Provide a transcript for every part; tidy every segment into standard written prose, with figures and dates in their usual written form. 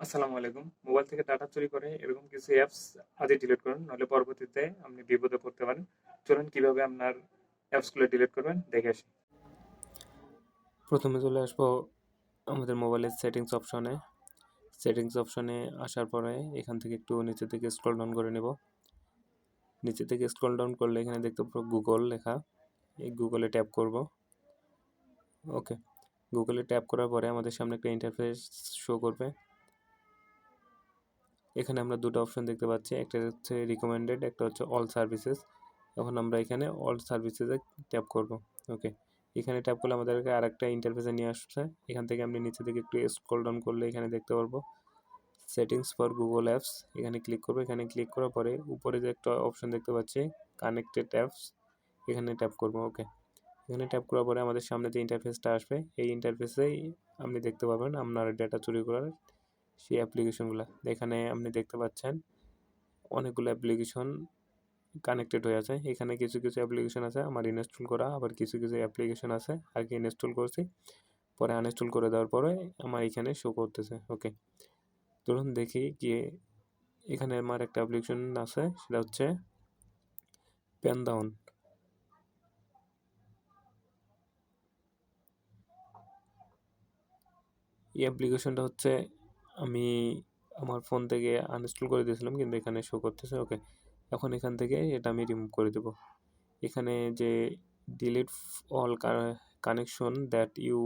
আসসালামু আলাইকুম। মোবাইল থেকে ডাটা চুরি করে এরকম কিছু অ্যাপস আজই ডিলিট করুন, নইলে পরবর্তীতে আপনি বিপদে পড়তে পারেন। চলুন কিভাবে আপনার অ্যাপসগুলো ডিলিট করবেন দেখে আসি। প্রথমে চলে আসবো আমাদের মোবাইলের সেটিংস অপশনে আসার পরে এখান থেকে একটু নিচে থেকে স্ক্রল ডাউন করে নেব। নিচে থেকে স্ক্রল ডাউন করলে এখানে দেখতে পাবো গুগল লেখা, এই গুগলে ট্যাপ করব। ওকে, গুগলে ট্যাপ করার পরে আমাদের সামনে একটা ইন্টারফেস শো করবে। এখানে আমরা দুটো অপশন দেখতে পাচ্ছি, একটা হচ্ছে রিকমেন্ডেড, একটা হচ্ছে অল সার্ভিসেস। এখন আমরা এখানে অল সার্ভিসেসে ট্যাপ করব। ওকে, এখানে ট্যাপ করলে আমাদেরকে আরেকটা ইন্টারফেসে নিয়ে আসছে। এখান থেকে আপনি নিচে থেকে একটু স্ক্রল ডাউন করলে এখানে দেখতে পারবো সেটিংস ফর গুগল অ্যাপস, এখানে ক্লিক করবো। এখানে ক্লিক করার পরে উপরে যে একটা অপশন দেখতে পাচ্ছি কানেক্টেড অ্যাপস, এখানে ট্যাপ করবো। ওকে, এখানে ট্যাপ করার পরে আমাদের সামনে যে ইন্টারফেসটা আসবে, এই ইন্টারফেসেই আপনি দেখতে পাবেন আপনার ডেটা চুরি করার সেই অ্যাপ্লিকেশনগুলো। এখানে আপনি দেখতে পাচ্ছেন অনেকগুলো অ্যাপ্লিকেশন কানেক্টেড হয়ে আছে। এখানে কিছু কিছু অ্যাপ্লিকেশন আছে আমার ইনস্টল করা, আবার কিছু কিছু অ্যাপ্লিকেশন আছে আগে ইনস্টল করছি, পরে আনইনস্টল করে দেওয়ার পরে আমার এখানে শো করতেছে। ওকে, ধরুন দেখি গিয়ে এখানে আমার একটা অ্যাপ্লিকেশন আছে, সেটা হচ্ছে প্যানদাউন। এই অ্যাপ্লিকেশনটা হচ্ছে আমি আমার ফোন থেকে আনইনস্টল করে দিয়েছিলাম, কিন্তু এখানে শো করতেছে। ওকে, এখন এখান থেকে এটা আমি রিমুভ করে দেবো। এখানে যে delete all connection that you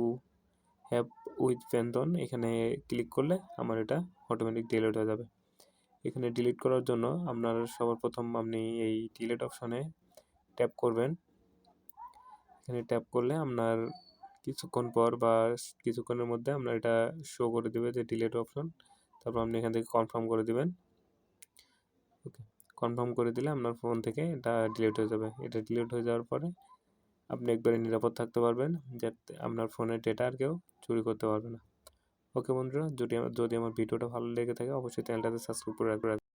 have with প্যানদাউন, এখানে ক্লিক করলে আমার এটা অটোমেটিক ডিলিট হয়ে যাবে। এখানে ডিলিট করার জন্য আপনার সবার প্রথম আপনি এই ডিলিট অপশনে ট্যাপ করবেন। এখানে ট্যাপ করলে আপনার কিছুক্ষণ পর বা কিছুক্ষণের মধ্যে আপনার এটা শো করে দেবে যে ডিলিট অপশন। তারপর আপনি এখান থেকে কনফার্ম করে দিবেন। ওকে, কনফার্ম করে দিলে আপনার ফোন থেকে এটা ডিলিট হয়ে যাবে। এটা ডিলিট হয়ে যাওয়ার পরে আপনি একবারে নিরাপদ থাকতে পারবেন, যাতে আপনার ফোনের ডেটা আর কেউ চুরি করতে পারবে না। ওকে বন্ধুরা, যদি আমার ভিডিওটা ভালো লেগে থাকে অবশ্যই চ্যানেলটাতে সাবস্ক্রাইব করে রাখবেন।